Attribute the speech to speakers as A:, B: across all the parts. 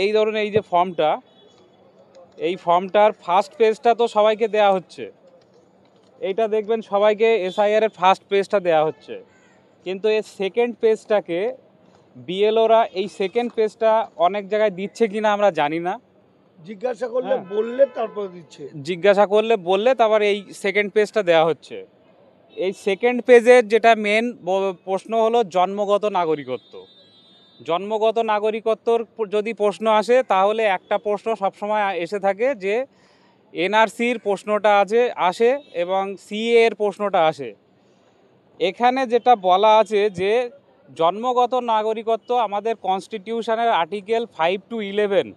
A: এই ধরুন এই যে ফর্মটা, এই ফর্মটার ফার্স্ট পেজটা তো সবাইকে দেয়া হচ্ছে, এইটা দেখবেন সবাইকে এসআইআর এর ফার্স্ট পেজটা দেয়া হচ্ছে, কিন্তু এই সেকেন্ড পেজটাকে বিএলওরা এই সেকেন্ড পেজটা অনেক জায়গায় দিচ্ছে কিনা আমরা জানি না।
B: জিজ্ঞাসা করলে বললে তারপর দিচ্ছে,
A: জিজ্ঞাসা করলে বললে তারপর এই সেকেন্ড পেজটা দেওয়া হচ্ছে। এই সেকেন্ড পেজের যেটা মেন প্রশ্ন হলো জন্মগত নাগরিকত্ব। জন্মগত নাগরিকত্বর যদি প্রশ্ন আসে তাহলে একটা প্রশ্ন সবসময় এসে থাকে যে এনআরসির প্রশ্নটা আসে এবং সিএ এর প্রশ্নটা আসে। এখানে যেটা বলা আছে যে জন্মগত নাগরিকত্ব আমাদের কনস্টিটিউশনের আর্টিকেল 5 to 11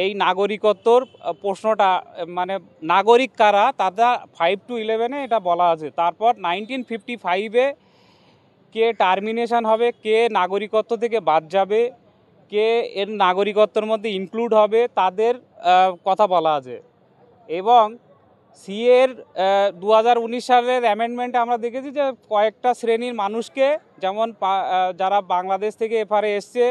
A: এই নাগরিকত্বর প্রশ্নটা মানে নাগরিক কারা তারা 5 to 11 এটা বলা আছে। তারপর 1955 কে টার্মিনেশন হবে, কে নাগরিকত্ব থেকে বাদ যাবে, কে এর নাগরিকত্বের মধ্যে ইনক্লুড হবে তাদের কথা বলা আছে। এবং সিএর 2019 সালের অ্যামেন্ডমেন্টে আমরা দেখেছি যে কয়েকটা শ্রেণীর মানুষকে, যেমন যারা বাংলাদেশ থেকে এপারে এসছে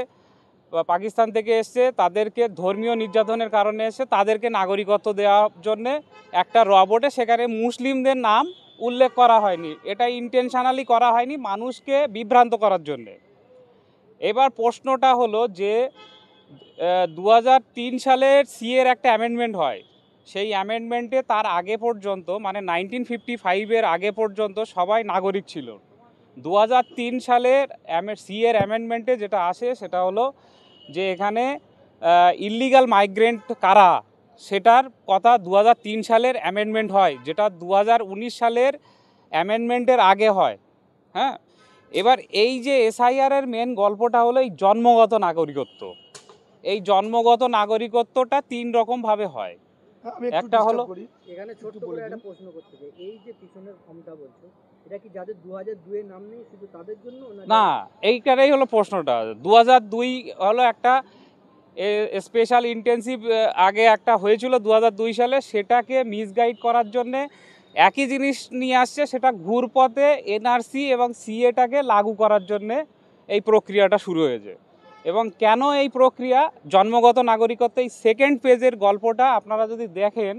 A: বা পাকিস্তান থেকে এসছে, তাদেরকে ধর্মীয় নির্যাতনের কারণে এসে তাদেরকে নাগরিকত্ব দেওয়ার জন্যে একটা রবোটে সেখানে মুসলিমদের নাম উল্লেখ করা হয়নি। এটা ইন্টেনশনালি করা হয়নি, মানুষকে বিভ্রান্ত করার জন্যে। এবার প্রশ্নটা হলো যে 2003 সালের সিএর একটা অ্যামেন্ডমেন্ট হয়, সেই অ্যামেন্ডমেন্টে তার আগে পর্যন্ত মানে 1955 আগে পর্যন্ত সবাই নাগরিক ছিল। 2003 সালের সিএর অ্যামেন্ডমেন্টে যেটা আসে সেটা হলো যে এখানে ইল্লিগাল মাইগ্রেন্ট কারা সেটার কথা 2003 সালের অ্যামেন্ডমেন্ট হয়, যেটা 2019 সালের অ্যামেন্ডমেন্টের আগে হয়। হ্যাঁ, এবার এই যে এসআইআর এর মেন গল্পটা হলো এই জন্মগত নাগরিকত্ব। এই জন্মগত নাগরিকত্বটা 3 রকম ভাবে হয়। একটা হলো
C: এখানে ছোট করে একটা প্রশ্ন করতে চাই, এই যে পিছনের ফর্মটা বলছো এটা কি যাদের 2002 এর নাম নেই শুধু তাদের জন্য
A: না? এইটাই হলো প্রশ্নটা। 2002 হলো একটা স্পেশাল ইন্টেন্সিভ আগে একটা হয়েছিল 2002 সালে, সেটাকে মিসগাইড করার জন্যে একই জিনিস নিয়ে আসছে, সেটা ঘুরপথে এনআরসি এবং সিএটাকে লাগু করার জন্যে এই প্রক্রিয়াটা শুরু হয়েছে। এবং কেন এই প্রক্রিয়া জন্মগত নাগরিকত্ব, এই সেকেন্ড ফেজের গল্পটা আপনারা যদি দেখেন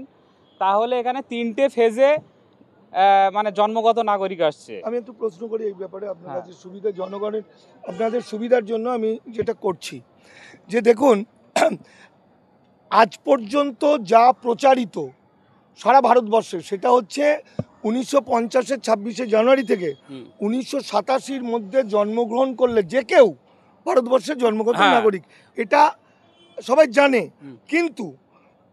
A: তাহলে এখানে 3টে ফেজে মানে জন্মগত নাগরিক আসছে।
B: আমি একটু প্রশ্ন করি এই ব্যাপারে, আপনার কাছে সুবিধা, জনগণের আপনাদের সুবিধার জন্য আমি যেটা করছি যে দেখুন, আজ পর্যন্ত যা প্রচারিত সারা ভারতবর্ষে সেটা হচ্ছে 1950-এর 26শে জানুয়ারি থেকে 1987-র মধ্যে জন্মগ্রহণ করলে যে কেউ ভারতবর্ষের জন্মগত নাগরিক, এটা সবাই জানে। কিন্তু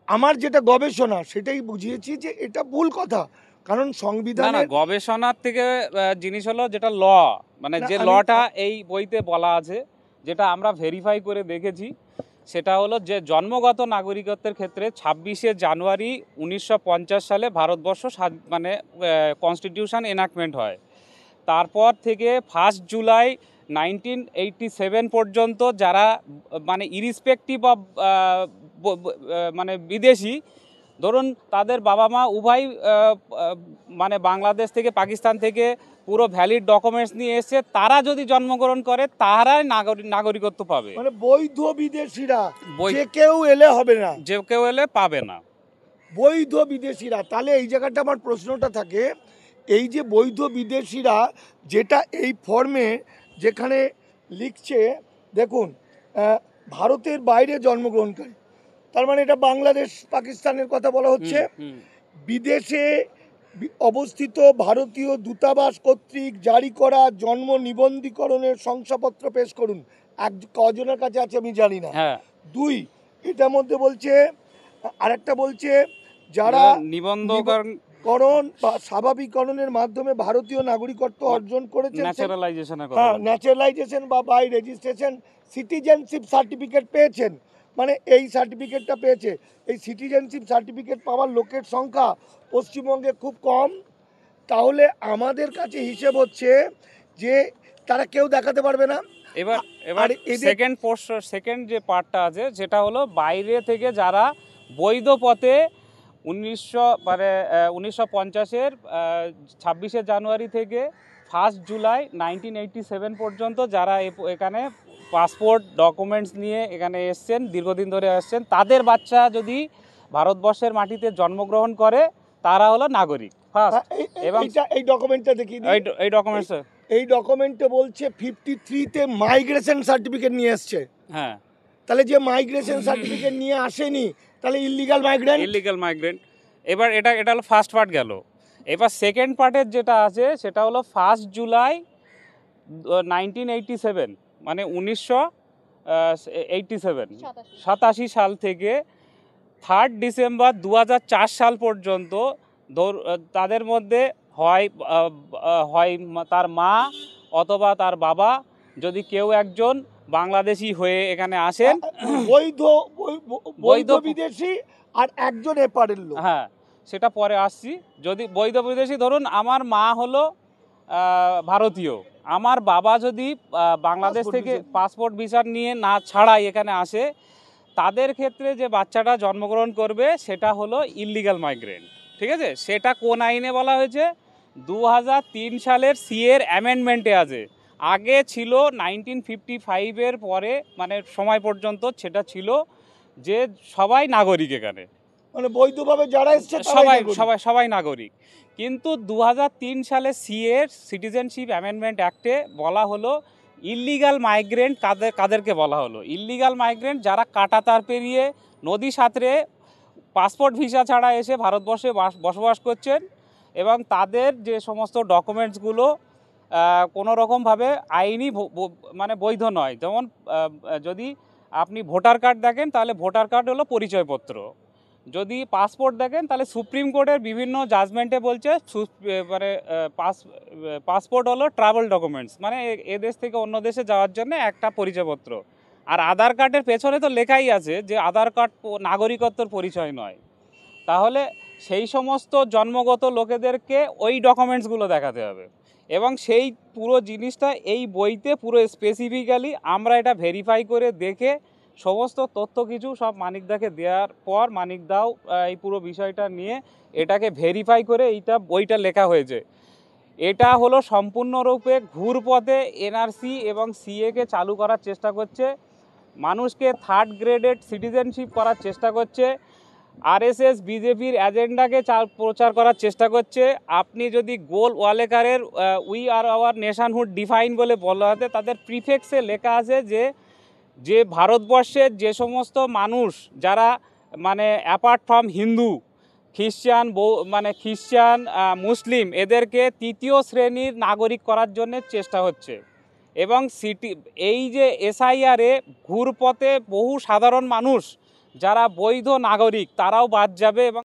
B: আমার যেটা গবেষণা সেটাই বুঝিয়েছি যে এটা ভুল কথা, কারণ সংবিধানের
A: গবেষণার থেকে জিনিস হলো যেটা ল, মানে যে লটা এই বইতে বলা আছে, যেটা আমরা ভেরিফাই করে দেখেছি, সেটা হলো যে জন্মগত নাগরিকত্বের ক্ষেত্রে 26শে জানুয়ারি 1950 সালে ভারতবর্ষ মানে কনস্টিটিউশন এনাক্টমেন্ট হয়। তারপর থেকে 1 জুলাই 1987 পর্যন্ত যারা মানে ইরিসপেক্টিভ অফ মানে বিদেশি, ধরুন তাদের বাবা মা উভয় মানে বাংলাদেশ থেকে পাকিস্তান থেকে পুরো ভ্যালিড ডকুমেন্টস নিয়ে এসে তারা যদি জন্মগ্রহণ করে তারাই নাগরিকত্ব পাবে।
B: মানে বৈধ বিদেশিরা যে কেউ এলে হবে না,
A: যে কেউ এলে পাবে না,
B: বৈধ বিদেশিরা। তাহলে এই জায়গাটা আমার প্রশ্নটা থাকে, এই যে বৈধ বিদেশিরা যেটা এই ফর্মে যেখানে লিখছে, দেখুন ভারতের বাইরে জন্মগ্রহণকারী, তার মানে এটা বাংলাদেশ পাকিস্তানের কথা বলা হচ্ছে। বিদেশে অবস্থিত ভারতীয় দূতাবাস কর্তৃক জারি করা জন্ম নিবন্ধীকরণের শংসাপত্র পেশ করুন। কজনের কাছে আছে আমি জানি না। 2, এটার মধ্যে বলছে, আরেকটা বলছে যারা নিবন্ধকরণ বা স্বাভাবিকরণের মাধ্যমে ভারতীয় নাগরিকত্ব অর্জন করেছেন, ন্যাচারালাইজেশন বা বাই রেজিস্ট্রেশন সিটিজেনশিপ সার্টিফিকেট পেয়েছেন, মানে এই সার্টিফিকেটটা পেয়েছে। এই সিটিজেনশিপ সার্টিফিকেট পাওয়ার লোকের সংখ্যা পশ্চিমবঙ্গে খুব কম। তাহলে আমাদের কাছে হিসেব হচ্ছে যে তারা কেউ দেখাতে পারবে না।
A: এবার সেকেন্ড যে পার্টটা আছে সেটা হলো বাইরে থেকে যারা বৈধ পথে 1950-এর 26শে জানুয়ারি থেকে 1 জুলাই 1987 পর্যন্ত যারা এখানে পাসপোর্ট ডকুমেন্টস নিয়ে এখানে এসছেন, দীর্ঘদিন ধরে আসছেন, তাদের বাচ্চা যদি ভারতবর্ষের মাটিতে জন্মগ্রহণ করে তারা হলো নাগরিক ফার্স্ট। এবং
B: এই ডকুমেন্টটা দেখিয়ে দিই।
A: এই ডকুমেন্টস,
B: এই ডকুমেন্টে বলছে 53-তে মাইগ্রেশন সার্টিফিকেট নিয়ে এসছে।
A: হ্যাঁ,
B: তাহলে যে মাইগ্রেশন সার্টিফিকেট নিয়ে আসেনি তাহলে ইলিগাল মাইগ্রেন্ট।
A: এবার এটা হলো ফার্স্ট পার্ট গেল। এবার সেকেন্ড পার্টের যেটা আছে সেটা হলো 1 জুলাই 1987, মানে 1987 সাল থেকে 3 ডিসেম্বর 2004 সাল পর্যন্ত তাদের মধ্যে হয় তার মা অথবা তার বাবা যদি কেউ একজন বাংলাদেশি হয়ে এখানে আসেন,
B: বৈধ বিদেশি আর একজন এপারের লোক।
A: হ্যাঁ, সেটা পরে আসছি। যদি বৈধ বিদেশি, ধরুন আমার মা হলো ভারতীয়, আমার বাবা যদি বাংলাদেশ থেকে পাসপোর্ট ভিসা নিয়ে না ছাড়াই এখানে আসে, তাদের ক্ষেত্রে যে বাচ্চাটা জন্মগ্রহণ করবে সেটা হলো ইললিগাল মাইগ্রেন্ট। ঠিক আছে, সেটা কোন আইনে বলা হয়েছে? 2003 সালের সিএর অ্যামেন্ডমেন্টে আছে। আগে ছিল 1955-এর পরে, মানে সময় পর্যন্ত সেটা ছিল যে সবাই নাগরিক, এখানে
B: মানে বৈধভাবে যারা এসছে
A: সবাই নাগরিক। কিন্তু 2003 সালে সিএর সিটিজেনশিপ অ্যামেন্ডমেন্ট অ্যাক্টে বলা হলো ইললিগাল মাইগ্রেন্ট কাদেরকে বলা হলো? ইললিগাল মাইগ্রেন্ট যারা কাঁটাতার পেরিয়ে নদী সাঁতরে পাসপোর্ট ভিসা ছাড়া এসে ভারতবর্ষে বসবাস করছেন এবং তাদের যে সমস্ত ডকুমেন্টসগুলো কোনো রকমভাবে আইনি মানে বৈধ নয়। যেমন যদি আপনি ভোটার কার্ড দেখেন তাহলে ভোটার কার্ড হলো পরিচয়পত্র, যদি পাসপোর্ট দেখেন তাহলে সুপ্রিম কোর্টের বিভিন্ন জাজমেন্টে বলছে মানে পাসপোর্ট হলো ট্রাভেল ডকুমেন্টস, মানে এ দেশ থেকে অন্য দেশে যাওয়ার জন্য একটা পরিচয়পত্র। আর আধার কার্ডের পেছনে তো লেখাই আছে যে আধার কার্ড নাগরিকত্বর পরিচয় নয়। তাহলে সেই সমস্ত জন্মগত লোকেদেরকে ওই ডকুমেন্টসগুলো দেখাতে হবে এবং সেই পুরো জিনিসটা এই বইতে পুরো স্পেসিফিক্যালি আমরা এটা ভেরিফাই করে দেখে সমস্ত তথ্য কিছু সব মানিকদাকে দেওয়ার পর মানিকদাও এই পুরো বিষয়টা নিয়ে এটাকে ভেরিফাই করে এইটা বইটা লেখা হয়েছে। এটা হলো সম্পূর্ণরূপে ঘুরপথে এনআরসি এবং সিএকে চালু করার চেষ্টা করছে, মানুষকে থার্ড গ্রেডেড সিটিজেনশিপ করার চেষ্টা করছে, আরএসএস বিজেপির এজেন্ডাকে প্রচার করার চেষ্টা করছে। আপনি যদি গোল ওয়ালেকারের we are our nationhood defined বলে বলা হয়, তাদের প্রিফেক্সে লেখা আছে যে ভারতবর্ষের যে সমস্ত মানুষ যারা মানে অ্যাপার্ট ফ্রম হিন্দু, খ্রিস্টান, মুসলিম, এদেরকে তৃতীয় শ্রেণীর নাগরিক করার জন্য চেষ্টা হচ্ছে। এবং এই যে এসআইআরে ঘুরপথে বহু সাধারণ মানুষ যারা বৈধ নাগরিক তারাও বাদ যাবে এবং